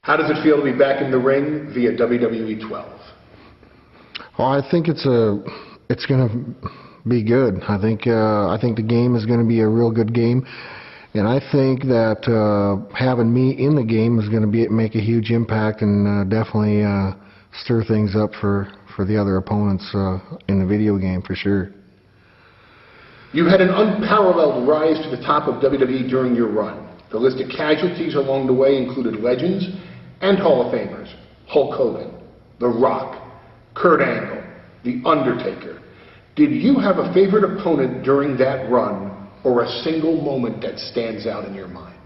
How does it feel to be back in the ring via WWE 12? Well, I think it's going to be good. I think the game is going to be a real good game, and I think that having me in the game is going to make a huge impact and definitely stir things up for the other opponents in the video game for sure. You had an unparalleled rise to the top of WWE during your run. The list of casualties along the way included legends and Hall of Famers: Hulk Hogan, The Rock, Kurt Angle, The Undertaker. Did you have a favorite opponent during that run, or a single moment that stands out in your mind?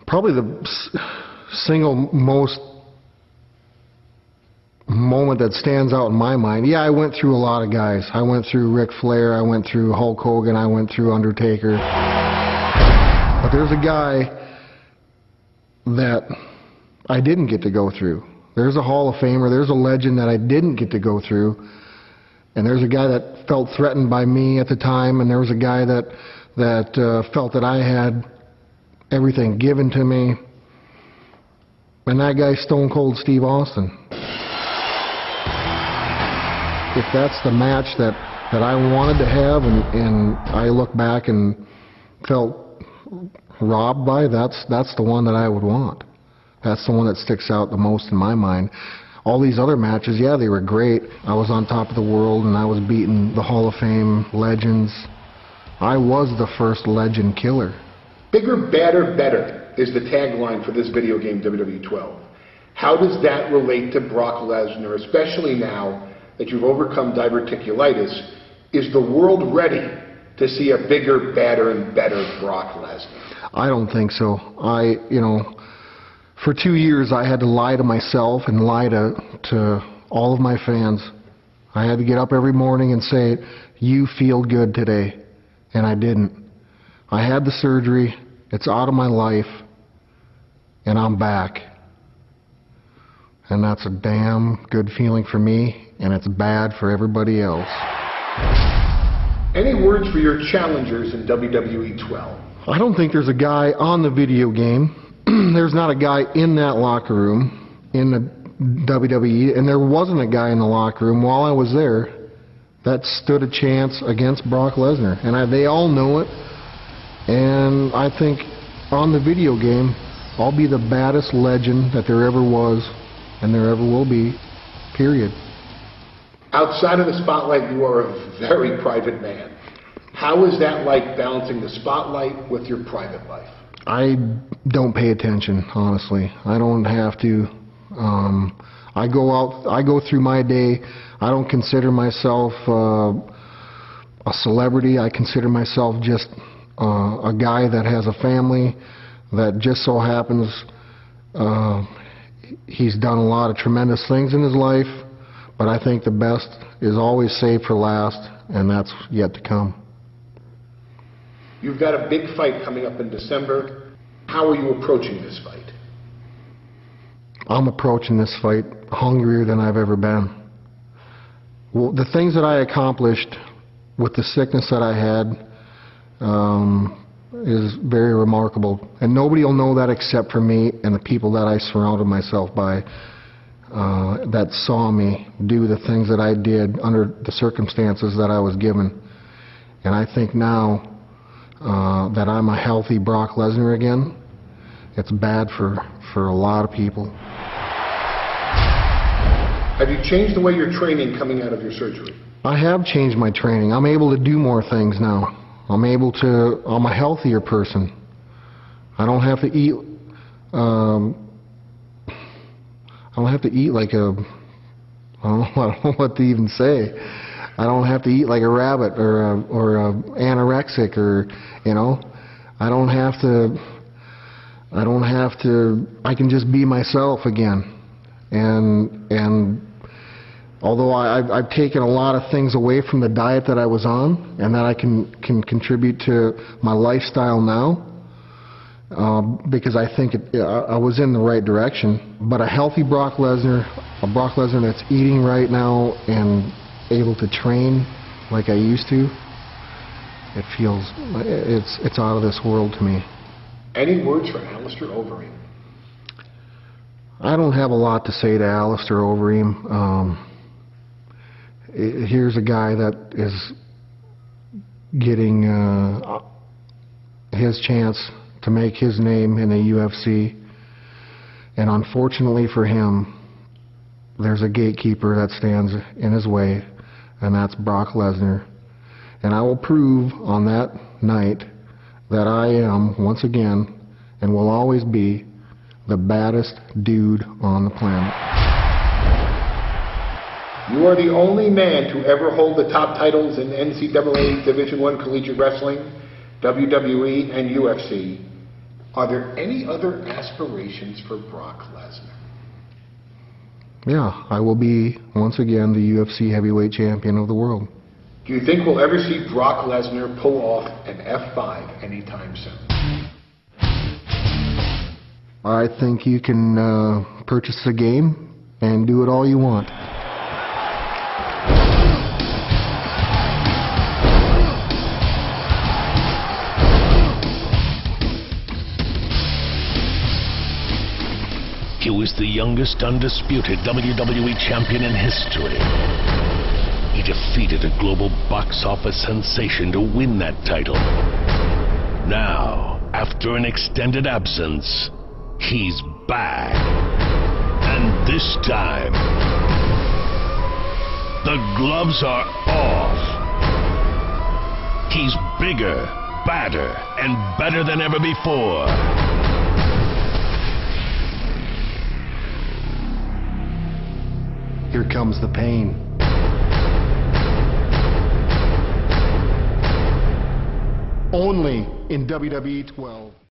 Probably the single most moment that stands out in my mind. Yeah, I went through a lot of guys. I went through Ric Flair, I went through Hulk Hogan, I went through Undertaker. But there's a guy that I didn't get to go through. There's a Hall of Famer, there's a legend that I didn't get to go through. And there's a guy that felt threatened by me at the time, and there was a guy that felt that I had everything given to me. And that guy's Stone Cold Steve Austin. If that's the match that I wanted to have and I look back and felt robbed by, that's the one that I would want. That's the one that sticks out the most in my mind. All these other matches, yeah, they were great. I was on top of the world and I was beating the Hall of Fame legends. I was the first legend killer. Bigger, badder, better is the tagline for this video game, WWE 12. How does that relate to Brock Lesnar, especially now that you've overcome diverticulitis? Is the world ready to see a bigger, badder, and better Brock Lesnar? I don't think so. For 2 years I had to lie to myself and lie to all of my fans. I had to get up every morning and say, you feel good today. And I didn't. I had the surgery, it's out of my life, and I'm back. And that's a damn good feeling for me, and it's bad for everybody else. Any words for your challengers in WWE 12? I don't think there's a guy on the video game. There's not a guy in that locker room in the WWE, and there wasn't a guy in the locker room while I was there that stood a chance against Brock Lesnar. And they all know it. And I think on the video game, I'll be the baddest legend that there ever was and there ever will be, period. Outside of the spotlight, you are a very private man. How is that like, balancing the spotlight with your private life? I don't pay attention, honestly. I don't have to. I go through my day. I don't consider myself a celebrity. I consider myself just a guy that has a family that just so happens he's done a lot of tremendous things in his life, but I think the best is always saved for last, and that's yet to come. You've got a big fight coming up in December. How are you approaching this fight? I'm approaching this fight hungrier than I've ever been. Well, the things that I accomplished with the sickness that I had is very remarkable. And nobody will know that except for me and the people that I surrounded myself by that saw me do the things that I did under the circumstances that I was given. And I think now that I'm a healthy Brock Lesnar again, it's bad for a lot of people. Have you changed the way you're training coming out of your surgery? I have changed my training. I'm able to do more things now. I'm a healthier person. I don't have to eat, I don't have to eat like I don't know what to even say. I don't have to eat like a rabbit or a anorexic, or, I don't have to, I can just be myself again. And although I've taken a lot of things away from the diet that I was on, and that I can contribute to my lifestyle now, because I think I was in the right direction. But a healthy Brock Lesnar, a Brock Lesnar that's eating right now and able to train like I used to, it's out of this world to me. Any words for Alistair Overeem? I don't have a lot to say to Alistair Overeem. Here's a guy that is getting his chance to make his name in the UFC, and unfortunately for him, there's a gatekeeper that stands in his way, and that's Brock Lesnar. And I will prove on that night that I am, once again, and will always be, the baddest dude on the planet. You are the only man to ever hold the top titles in NCAA Division I Collegiate Wrestling, WWE, and UFC. Are there any other aspirations for Brock Lesnar? Yeah, I will be, once again, the UFC heavyweight champion of the world. Do you think we'll ever see Brock Lesnar pull off an F5 anytime soon? I think you can purchase the game and do it all you want. He was the youngest undisputed WWE champion in history. He defeated a global box office sensation to win that title. Now, after an extended absence, he's back. And this time, the gloves are off. He's bigger, badder, and better than ever before. Here comes the pain. Only in WWE 12.